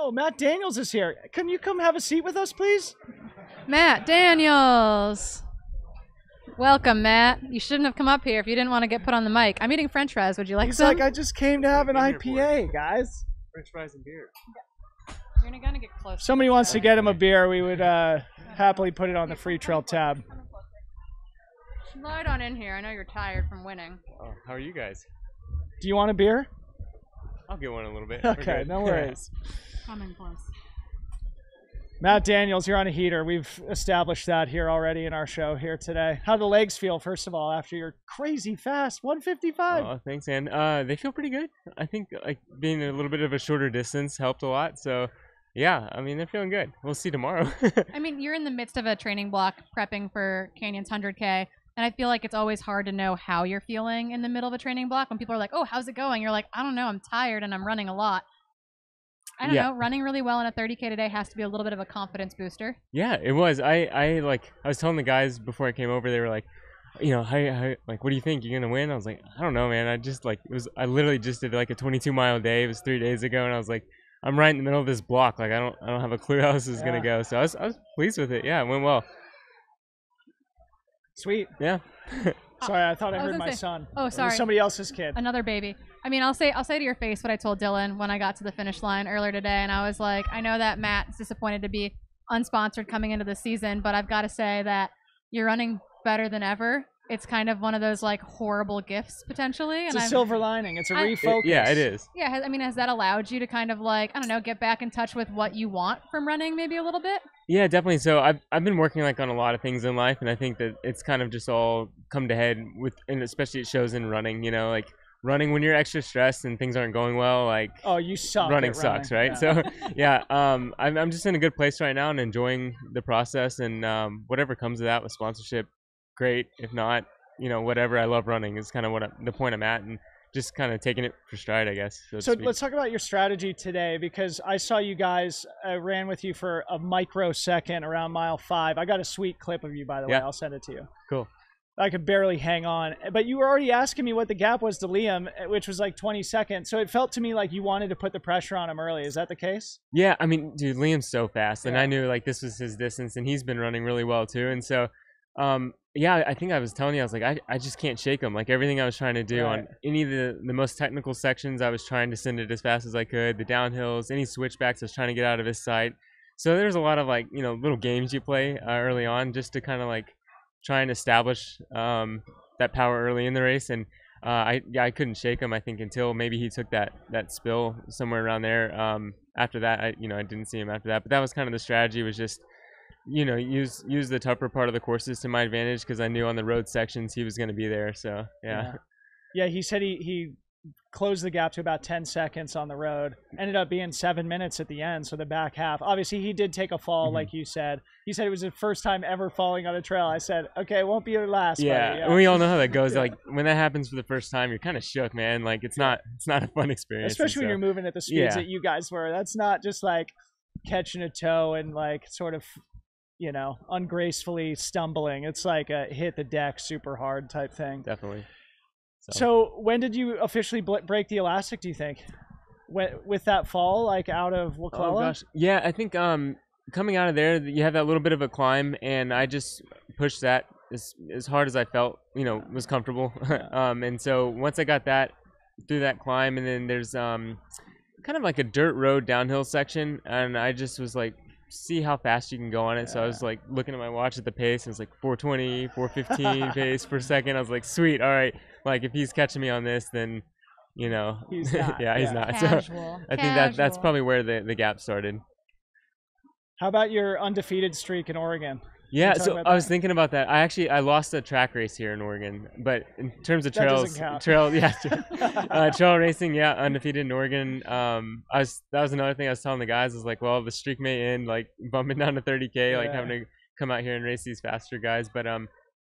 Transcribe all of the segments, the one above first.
Oh, Matt Daniels is here. Can you come have a seat with us, please? Matt Daniels. Welcome, Matt. You shouldn't have come up here if you didn't want to get put on the mic. I'm eating French fries. Would you like some? He's like, I just came to have an IPA, guys. French fries and beer. You're gonna get close. If somebody wants to get him a beer, we would happily put it on the Freetrail tab. Slide on in here. I know you're tired from winning. Oh, how are you guys? Do you want a beer? I'll get one in a little bit. Okay, no worries. Coming close. Matt Daniels, you're on a heater. We've established that here already in our show here today. How do the legs feel, first of all, after your crazy fast 155? Oh, thanks, man. They feel pretty good. I think like being a little bit of a shorter distance helped a lot. So, yeah, I mean, they're feeling good. We'll see tomorrow. I mean, you're in the midst of a training block prepping for Canyon's 100K, and I feel like it's always hard to know how you're feeling in the middle of a training block. When people are like, oh, how's it going? You're like, I don't know. I'm tired and I'm running a lot. I don't know. Running really well in a 30K today has to be a little bit of a confidence booster. Yeah, it was. I was telling the guys before I came over, they were like, you know, like, what do you think? You're gonna win? I was like, I don't know, man. I literally just did like a 22-mile day. It was 3 days ago, and I was like, I'm right in the middle of this block. Like, I don't have a clue how this is gonna go. So I was pleased with it. Yeah, it went well. Sweet. Yeah. Sorry, I thought I heard my son. Oh, sorry. It was somebody else's kid. Another baby. I mean, I'll say to your face what I told Dylan when I got to the finish line earlier today, and I was like, I know that Matt's disappointed to be unsponsored coming into the season, but I've got to say that you're running better than ever. It's kind of one of those like horrible gifts potentially. It's a silver lining. It's a refocus. Yeah, it is. Yeah, I mean, has that allowed you to kind of like, I don't know, get back in touch with what you want from running maybe a little bit? Yeah, definitely. So I've been working like on a lot of things in life, and I think that it's kind of just all come to head with, and especially it shows in running. You know, like running when you're extra stressed and things aren't going well. Like, oh, you suck. Running sucks, right? Yeah. So yeah, I'm just in a good place right now and enjoying the process, and whatever comes of that with sponsorship, great. If not, you know, whatever. I love running is kind of the point I'm at, and just kind of taking it for stride, I guess. So let's talk about your strategy today, because I saw you guys ran with you for a microsecond around mile 5. I got a sweet clip of you, by the way. I'll send it to you. Cool. I could barely hang on, but you were already asking me what the gap was to Liam, which was like 20 seconds. So it felt to me like you wanted to put the pressure on him early. Is that the case? Yeah, I mean, dude, Liam's so fast, and I knew like this was his distance, and he's been running really well too. And so, yeah, I think I was telling you, I was like, I just can't shake him. Like everything I was trying to do on any of the most technical sections, I was trying to send it as fast as I could. The downhills, any switchbacks, I was trying to get out of his sight. So there's a lot of like, you know, little games you play early on just to kind of like try and establish that power early in the race. And I couldn't shake him, I think, until maybe he took that spill somewhere around there. After that, I didn't see him after that. But that was kind of the strategy, was just, you know, use the tougher part of the courses to my advantage, because I knew on the road sections he was going to be there. So yeah, he said he closed the gap to about 10 seconds on the road. Ended up being 7 minutes at the end, so the back half. Obviously, he did take a fall, like you said. He said it was the first time ever falling on a trail. I said, okay, it won't be your last. Yeah, buddy. We all know how that goes. Like when that happens for the first time, you're kind of shook, man. Like it's not a fun experience. Especially when you're moving at the speeds that you guys were. That's not just like catching a toe and like sort of, you know, ungracefully stumbling. It's like a hit the deck super hard type thing. Definitely. So when did you officially break the elastic, do you think? With that fall, like out of Wakulla? Oh, gosh. Yeah, I think coming out of there, you have that little bit of a climb, and I just pushed that as hard as I felt, you know, was comfortable. And so once I got that through that climb, and then there's kind of like a dirt road downhill section, and I just was like, see how fast you can go on it. So I was like looking at my watch at the pace, and it was like 420, 415 pace per second. I was like, sweet, all right. Like if he's catching me on this, then, you know, he's not. He's not. Casual. So I think that's probably where the gap started. How about your undefeated streak in Oregon? Yeah, so I was thinking about that. I lost a track race here in Oregon, but in terms of trail racing, yeah, undefeated in Oregon. That was another thing I was telling the guys. I was like, well, the streak may end like bumping down to 30K, like having to come out here and race these faster guys. But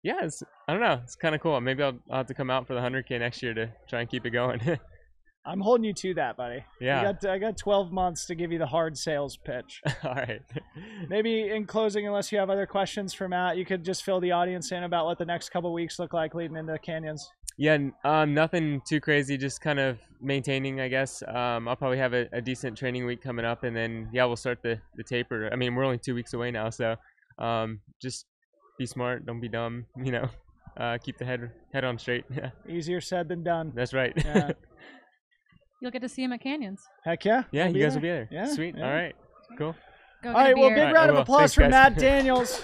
yeah, I don't know, it's kind of cool. Maybe I'll have to come out for the 100K next year to try and keep it going. I'm holding you to that, buddy. Yeah. I got 12 months to give you the hard sales pitch. All right. Maybe in closing, unless you have other questions for Matt, you could just fill the audience in about what the next couple of weeks look like leading into Canyons. Yeah, nothing too crazy, just kind of maintaining, I guess. I'll probably have a decent training week coming up, and then, yeah, we'll start the taper. I mean, we're only 2 weeks away now, so just be smart, don't be dumb, keep the head on straight. Yeah. Easier said than done. That's right. Yeah. You'll get to see him at Canyons. Heck yeah. Yeah, We'll you guys there. will be there. Yeah. Sweet. Yeah. All right. Cool. Go All get a right, well, beer. big All right, round I of will. applause Thanks, for guys. Matt Daniels.